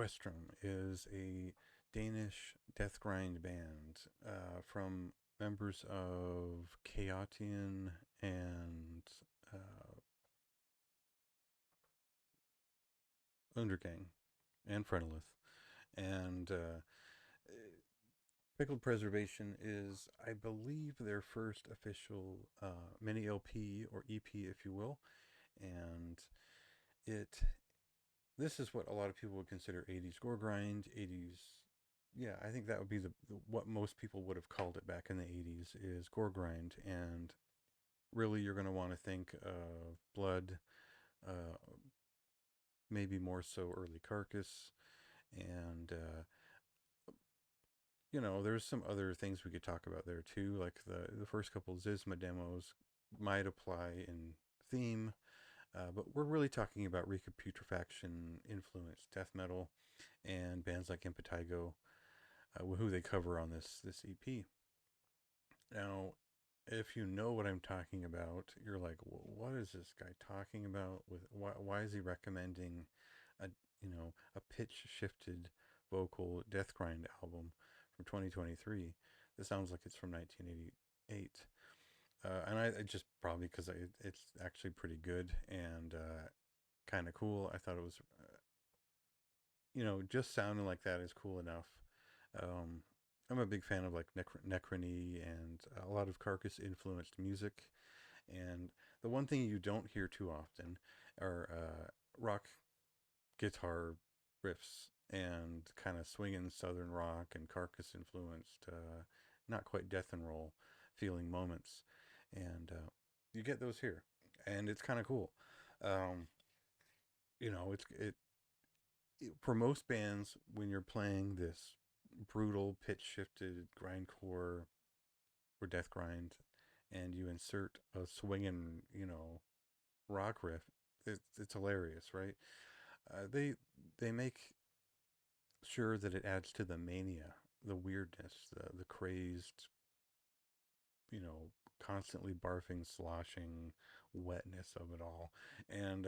Sequestrum is a Danish death grind band from members of Chaotian and uh, Undergang and Frenolith. And Pickled Preservation is, I believe, their first official mini LP or EP, if you will. And it this is what a lot of people would consider 80s gore grind, 80s. Yeah, I think that would be what most people would have called it back in the 80s is gore grind. And really, you're going to want to think of blood, uh, maybe more so early carcass. And, there's some other things we could talk about there too. Like the first couple Zizma demos might apply in theme. But we're really talking about Recaputrefaction influenced death metal and bands like Impetigo, who they cover on this EP. Now, if you know what I'm talking about, you're like, what is this guy talking about? With why is he recommending a a pitch shifted vocal death grind album from 2023? This sounds like it's from 1988. And I just probably because it's actually pretty good and kind of cool. I thought it was, just sounding like that is cool enough. Um, I'm a big fan of like Necrony and a lot of Carcass influenced music. And the one thing you don't hear too often are rock guitar riffs and kind of swinging southern rock and Carcass influenced, not quite death and roll feeling moments. And you get those here, and it's kind of cool. Um, for most bands when you're playing this brutal pitch shifted grindcore or death grind, and you insert a swinging rock riff, it's hilarious, right? They make sure that it adds to the mania, the weirdness, the crazed, you know, constantly barfing, sloshing wetness of it all. And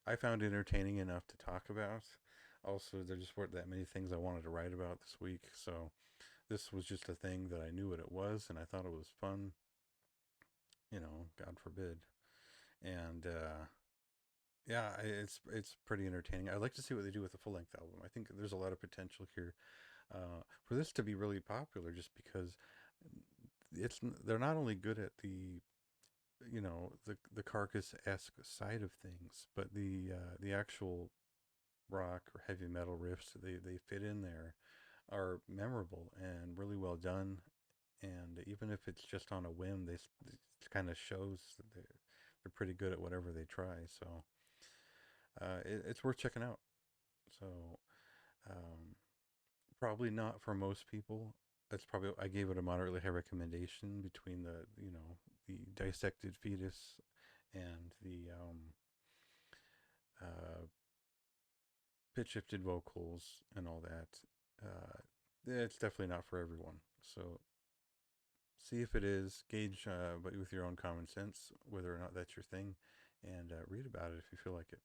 I found it entertaining enough to talk about. Also, there just weren't that many things I wanted to write about this week, so this was just a thing that I knew what it was, and I thought it was fun. God forbid. And yeah, it's pretty entertaining. I'd like to see what they do with the full length album. I think there's a lot of potential here for this to be really popular, just because they're not only good at the Carcass esque side of things, but the actual rock or heavy metal riffs they fit in there are memorable and really well done. And even if it's just on a whim, it kind of shows that they're pretty good at whatever they try. So it's worth checking out. So um, probably not for most people. That's probably I gave it a moderately high recommendation between the dissected fetus and the uh, pitch shifted vocals and all that. It's definitely not for everyone. So see if it is. Gauge, but with your own common sense, whether or not that's your thing, and read about it if you feel like it.